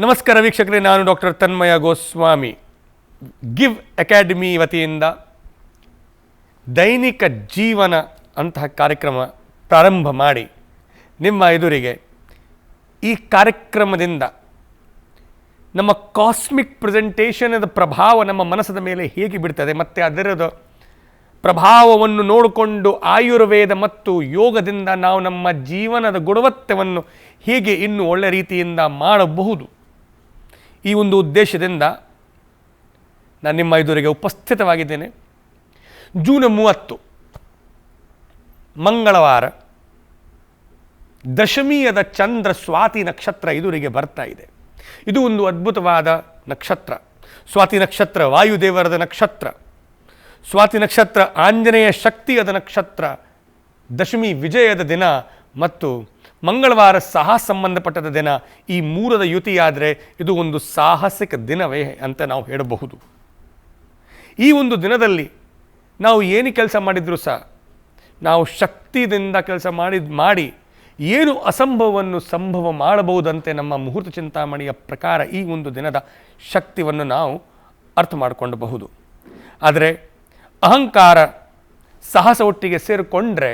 ನಮಸ್ಕಾರ ವೀಕ್ಷಕರೇ, ನಾನು ಡಾಕ್ಟರ್ ತನ್ಮಯ ಗೋಸ್ವಾಮಿ. ಗಿವ್ ಅಕಾಡೆಮಿ ವತಿಯಿಂದ ದೈನಿಕ ಜೀವನ ಅಂತಹ ಕಾರ್ಯಕ್ರಮ ಪ್ರಾರಂಭ ಮಾಡಿ ನಿಮ್ಮ ಎದುರಿಗೆ ಈ ಕಾರ್ಯಕ್ರಮದಿಂದ ನಮ್ಮ ಕಾಸ್ಮಿಕ್ ಪ್ರೆಸೆಂಟೇಷನದ ಪ್ರಭಾವ ನಮ್ಮ ಮನಸ್ಸದ ಮೇಲೆ ಹೇಗೆ ಬಿಡ್ತದೆ ಮತ್ತು ಅದರದ ಪ್ರಭಾವವನ್ನು ನೋಡಿಕೊಂಡು ಆಯುರ್ವೇದ ಮತ್ತು ಯೋಗದಿಂದ ನಾವು ನಮ್ಮ ಜೀವನದ ಗುಣವತ್ತವನ್ನು ಹೇಗೆ ಇನ್ನೂ ಒಳ್ಳೆಯ ರೀತಿಯಿಂದ ಮಾಡಬಹುದು, ಈ ಒಂದು ಉದ್ದೇಶದಿಂದ ನಾನು ನಿಮ್ಮ ಎದುರಿಗೆ ಉಪಸ್ಥಿತವಾಗಿದ್ದೇನೆ. ಜೂನ್ 30 ಮಂಗಳವಾರ ದಶಮಿಯದ ಚಂದ್ರ ಸ್ವಾತಿ ನಕ್ಷತ್ರ ಎದುರಿಗೆ ಬರ್ತಾ ಇದೆ. ಇದು ಒಂದು ಅದ್ಭುತವಾದ ನಕ್ಷತ್ರ. ಸ್ವಾತಿ ನಕ್ಷತ್ರ ವಾಯುದೇವರದ ನಕ್ಷತ್ರ. ಸ್ವಾತಿ ನಕ್ಷತ್ರ ಆಂಜನೇಯ ಶಕ್ತಿಯದ ನಕ್ಷತ್ರ. ದಶಮಿ ವಿಜಯದ ದಿನ ಮತ್ತು ಮಂಗಳವಾರ ಸಾಹಸ ಸಂಬಂಧಪಟ್ಟದ ದಿನ. ಈ ಮೂರದ ಯುತಿಯಾದರೆ ಇದು ಒಂದು ಸಾಹಸಿಕ ದಿನವೇ ಅಂತ ನಾವು ಹೇಳಬಹುದು. ಈ ಒಂದು ದಿನದಲ್ಲಿ ನಾವು ಏನು ಕೆಲಸ ಮಾಡಿದರೂ ಸಹ ನಾವು ಶಕ್ತಿಯಿಂದ ಕೆಲಸ ಮಾಡಿ ಏನು ಅಸಂಭವವನ್ನು ಸಂಭವ ಮಾಡಬಹುದಂತೆ ನಮ್ಮ ಮುಹೂರ್ತ ಚಿಂತಾಮಣಿಯ ಪ್ರಕಾರ ಈ ಒಂದು ದಿನದ ಶಕ್ತಿಯನ್ನು ನಾವು ಅರ್ಥ ಮಾಡಿಕೊಳ್ಳಬಹುದು. ಆದರೆ ಅಹಂಕಾರ ಸಾಹಸ ಒಟ್ಟಿಗೆ ಸೇರಿಕೊಂಡ್ರೆ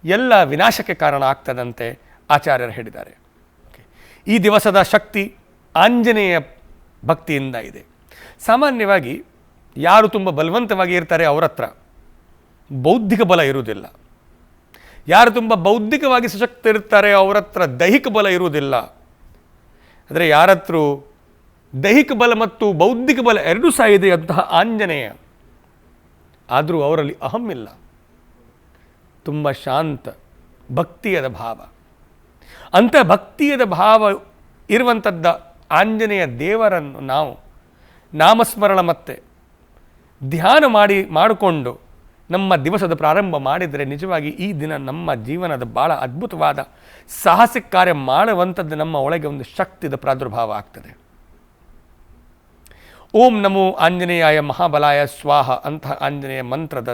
ಎಲ್ಲ ವಿನಾಶಕ್ಕೆ ಕಾರಣ ಆಗ್ತದಂತೆ ಆಚಾರ್ಯರು ಹೇಳಿದ್ದಾರೆ. ಈ ದಿವಸದ ಶಕ್ತಿ ಆಂಜನೇಯ ಭಕ್ತಿಯಿಂದ ಇದೆ. ಸಾಮಾನ್ಯವಾಗಿ ಯಾರು ತುಂಬ ಬಲವಂತವಾಗಿ ಇರ್ತಾರೆ ಅವರ ಹತ್ರ ಬೌದ್ಧಿಕ ಬಲ ಇರುವುದಿಲ್ಲ. ಯಾರು ತುಂಬ ಬೌದ್ಧಿಕವಾಗಿ ಸಶಕ್ತ ಇರ್ತಾರೆ ಅವರ ಹತ್ರ ದೈಹಿಕ ಬಲ ಇರುವುದಿಲ್ಲ. ಆದರೆ ಯಾರ ಹತ್ರ ದೈಹಿಕ ಬಲ ಮತ್ತು ಬೌದ್ಧಿಕ ಬಲ ಎರಡೂ ಸಹ ಇದೆ ಅಂತಹ ಆಂಜನೇಯ, ಆದರೂ ಅವರಲ್ಲಿ ಅಹಂ ಇಲ್ಲ. ತುಂಬ ಶಾಂತ ಭಕ್ತಿಯದ ಭಾವ. ಅಂಥ ಭಕ್ತಿಯದ ಭಾವ ಇರುವಂಥದ್ದ ಆಂಜನೇಯ ದೇವರನ್ನು ನಾವು ನಾಮಸ್ಮರಣ ಮತ್ತು ಧ್ಯಾನ ಮಾಡಿಕೊಂಡು ನಮ್ಮ ದಿವಸದ ಪ್ರಾರಂಭ ಮಾಡಿದರೆ ನಿಜವಾಗಿ ಈ ದಿನ ನಮ್ಮ ಜೀವನದ ಭಾಳ ಅದ್ಭುತವಾದ ಸಾಹಸಿಕ ಕಾರ್ಯ ಮಾಡುವಂಥದ್ದು ನಮ್ಮ ಒಳಗೆ ಒಂದು ಶಕ್ತಿದ ಪ್ರಾದುರ್ಭಾವ ಆಗ್ತದೆ. ಓಂ ನಮೋ ಆಂಜನೇಯಾಯ ಮಹಾಬಲಾಯ ಸ್ವಾಹ ಅಂತಹ ಆಂಜನೇಯ ಮಂತ್ರದ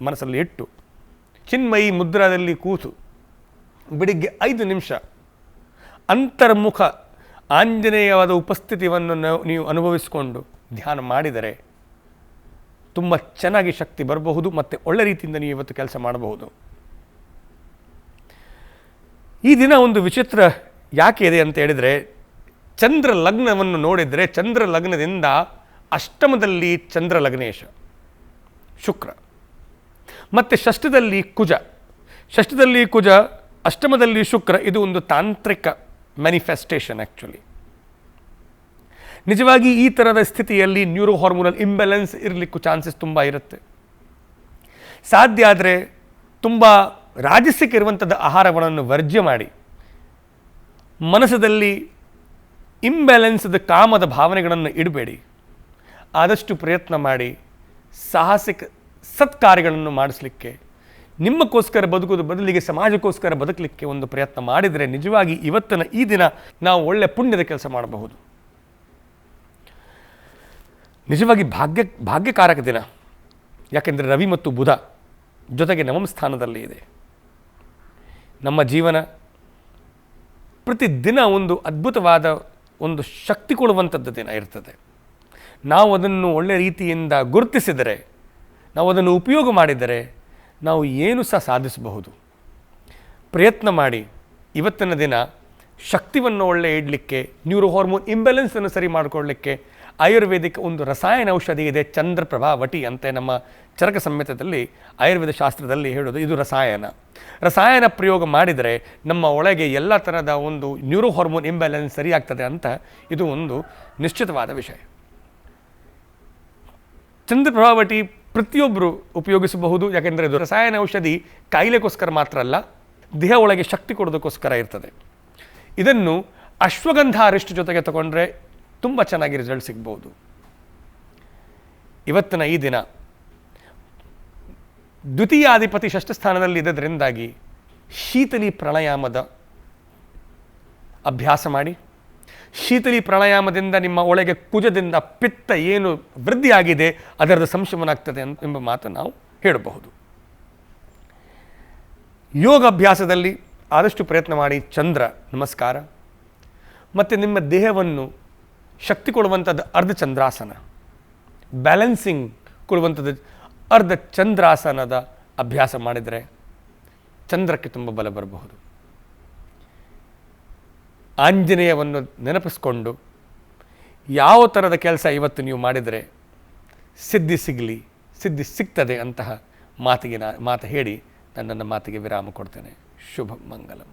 ಮನಸ್ಸಲ್ಲಿ ಇಟ್ಟು ಚಿನ್ಮಯಿ ಮುದ್ರಾದಲ್ಲಿ ಕೂತು ಬೆಳಿಗ್ಗೆ 5 ನಿಮಿಷ ಅಂತರ್ಮುಖ ಆಂಜನೇಯವಾದ ಉಪಸ್ಥಿತಿಯನ್ನು ನೀವು ಅನುಭವಿಸಿಕೊಂಡು ಧ್ಯಾನ ಮಾಡಿದರೆ ತುಂಬ ಚೆನ್ನಾಗಿ ಶಕ್ತಿ ಬರಬಹುದು ಮತ್ತು ಒಳ್ಳೆ ರೀತಿಯಿಂದ ನೀವು ಇವತ್ತು ಕೆಲಸ ಮಾಡಬಹುದು. ಈ ದಿನ ಒಂದು ವಿಚಿತ್ರ ಯಾಕೆ ಇದೆ ಅಂತ ಹೇಳಿದರೆ, ಚಂದ್ರ ಲಗ್ನವನ್ನು ನೋಡಿದರೆ ಚಂದ್ರ ಲಗ್ನದಿಂದ ಅಷ್ಟಮದಲ್ಲಿ ಚಂದ್ರ ಲಗ್ನೇಶ ಶುಕ್ರ ಮತ್ತು ಷಷ್ಠದಲ್ಲಿ ಕುಜ, ಷಷ್ಠದಲ್ಲಿ ಕುಜ, ಅಷ್ಟಮದಲ್ಲಿ ಶುಕ್ರ. ಇದು ಒಂದು ತಾಂತ್ರಿಕ ಮ್ಯಾನಿಫೆಸ್ಟೇಷನ್. ಆ್ಯಕ್ಚುಲಿ ನಿಜವಾಗಿ ಈ ಥರದ ಸ್ಥಿತಿಯಲ್ಲಿ ನ್ಯೂರೋ ಹಾರ್ಮೋನಲ್ ಇಂಬ್ಯಾಲೆನ್ಸ್ ಇರಲಿಕ್ಕೂ ಚಾನ್ಸಸ್ ತುಂಬ ಇರುತ್ತೆ. ಸಾಧ್ಯ ಆದರೆ ತುಂಬ ರಾಜಸಿಕ ಇರುವಂಥದ್ದು ಆಹಾರಗಳನ್ನು ವರ್ಜ್ಯ ಮಾಡಿ ಮನಸ್ಸದಲ್ಲಿ ಇಂಬ್ಯಾಲೆನ್ಸ್ದ ಕಾಮದ ಭಾವನೆಗಳನ್ನು ಇಡಬೇಡಿ. ಆದಷ್ಟು ಪ್ರಯತ್ನ ಮಾಡಿ ಸಾಹಸಿಕ ಸತ್ಕಾರ್ಯಗಳನ್ನು ಮಾಡಿಸಲಿಕ್ಕೆ, ನಿಮ್ಮಕ್ಕೋಸ್ಕರ ಬದುಕೋದು ಬದಲಿಗೆ ಸಮಾಜಕ್ಕೋಸ್ಕರ ಬದುಕಲಿಕ್ಕೆ ಒಂದು ಪ್ರಯತ್ನ ಮಾಡಿದರೆ ನಿಜವಾಗಿ ಇವತ್ತಿನ ಈ ದಿನ ನಾವು ಒಳ್ಳೆ ಪುಣ್ಯದ ಕೆಲಸ ಮಾಡಬಹುದು. ನಿಜವಾಗಿ ಭಾಗ್ಯಕಾರಕ ದಿನ. ಯಾಕೆಂದರೆ ರವಿ ಮತ್ತು ಬುಧ ಜೊತೆಗೆ ನವಮ ಸ್ಥಾನದಲ್ಲಿ ಇದೆ. ನಮ್ಮ ಜೀವನ ಪ್ರತಿದಿನ ಒಂದು ಅದ್ಭುತವಾದ ಒಂದು ಶಕ್ತಿ ಕೊಡುವಂಥದ್ದು ದಿನ ಇರ್ತದೆ. ನಾವು ಅದನ್ನು ಒಳ್ಳೆಯ ರೀತಿಯಿಂದ ಗುರುತಿಸಿದರೆ, ನಾವು ಅದನ್ನು ಉಪಯೋಗ ಮಾಡಿದರೆ ನಾವು ಏನು ಸಹ ಸಾಧಿಸಬಹುದು. ಪ್ರಯತ್ನ ಮಾಡಿ ಇವತ್ತಿನ ದಿನ ಶಕ್ತಿಯನ್ನು ಒಳ್ಳೆ ಇಡಲಿಕ್ಕೆ, ನ್ಯೂರೋ ಹಾರ್ಮೋನ್ ಇಂಬ್ಯಾಲೆನ್ಸನ್ನು ಸರಿ ಮಾಡಿಕೊಳ್ಳಲಿಕ್ಕೆ ಆಯುರ್ವೇದಿಕ್ ಒಂದು ರಸಾಯನ ಔಷಧಿ ಇದೆ, ಚಂದ್ರಪ್ರಭಾವಟಿ ಅಂತೆ ನಮ್ಮ ಚರಕ ಸಂಹಿತದಲ್ಲಿ ಆಯುರ್ವೇದ ಶಾಸ್ತ್ರದಲ್ಲಿ ಹೇಳೋದು. ಇದು ರಸಾಯನ ಪ್ರಯೋಗ ಮಾಡಿದರೆ ನಮ್ಮ ಒಳಗೆ ಎಲ್ಲ ಥರದ ಒಂದು ನ್ಯೂರೋ ಹಾರ್ಮೋನ್ ಇಂಬ್ಯಾಲೆನ್ಸ್ ಸರಿಯಾಗ್ತದೆ ಅಂತ ಇದು ಒಂದು ನಿಶ್ಚಿತವಾದ ವಿಷಯ. ಚಂದ್ರಪ್ರಭಾವಟಿ ಪ್ರತಿಯೊಬ್ಬರು ಉಪಯೋಗಿಸಬಹುದು. ಯಾಕೆಂದರೆ ಇದು ರಸಾಯನ ಔಷಧಿ ಕಾಯಿಲೆಗೋಸ್ಕರ ಮಾತ್ರ ಅಲ್ಲ, ದೇಹ ಒಳಗೆ ಶಕ್ತಿ ಕೊಡೋದಕ್ಕೋಸ್ಕರ ಇರ್ತದೆ. ಇದನ್ನು ಅಶ್ವಗಂಧ ಅರಿಷ್ಟು ಜೊತೆಗೆ ತಗೊಂಡ್ರೆ ತುಂಬ ಚೆನ್ನಾಗಿ ರಿಸಲ್ಟ್ ಸಿಗ್ಬೋದು. ಇವತ್ತಿನ ಈ ದಿನ ದ್ವಿತೀಯಾಧಿಪತಿ ಷಷ್ಠ ಸ್ಥಾನದಲ್ಲಿ ಇದ್ದದರಿಂದಾಗಿ ಶೀತಲಿ ಪ್ರಾಣಾಯಾಮದ ಅಭ್ಯಾಸ ಮಾಡಿ. ಶೀತಲಿ ಪ್ರಾಣಾಯಾಮದಿಂದ ನಿಮ್ಮ ಒಳಗೆ ಕುಜದಿಂದ ಪಿತ್ತ ಏನು ವೃದ್ಧಿಯಾಗಿದೆ ಅದರದ ಸಂಶಮನಾಗ್ತದೆ ಎಂಬ ಮಾತು ನಾವು ಹೇಳಬಹುದು. ಯೋಗಾಭ್ಯಾಸದಲ್ಲಿ ಆದಷ್ಟು ಪ್ರಯತ್ನ ಮಾಡಿ. ಚಂದ್ರ ನಮಸ್ಕಾರ, ಮತ್ತು ನಿಮ್ಮ ದೇಹವನ್ನು ಶಕ್ತಿ ಕೊಡುವಂಥದ್ದು ಅರ್ಧ ಚಂದ್ರಾಸನ, ಬ್ಯಾಲೆನ್ಸಿಂಗ್ ಕೊಡುವಂಥದ್ದು ಅರ್ಧ ಚಂದ್ರಾಸನದ ಅಭ್ಯಾಸ ಮಾಡಿದರೆ ಚಂದ್ರಕ್ಕೆ ತುಂಬ ಬಲ ಬರಬಹುದು. ಆಂಜನೇಯವನ್ನು ನೆನಪಿಸ್ಕೊಂಡು ಯಾವ ಥರದ ಕೆಲಸ ಇವತ್ತು ನೀವು ಮಾಡಿದರೆ ಸಿದ್ಧಿ ಸಿಗ್ತದೆ ಅಂತಹ ಮಾತು ಹೇಳಿ ನನ್ನ ಮಾತಿಗೆ ವಿರಾಮ ಕೊಡ್ತೇನೆ. ಶುಭ ಮಂಗಲಂ.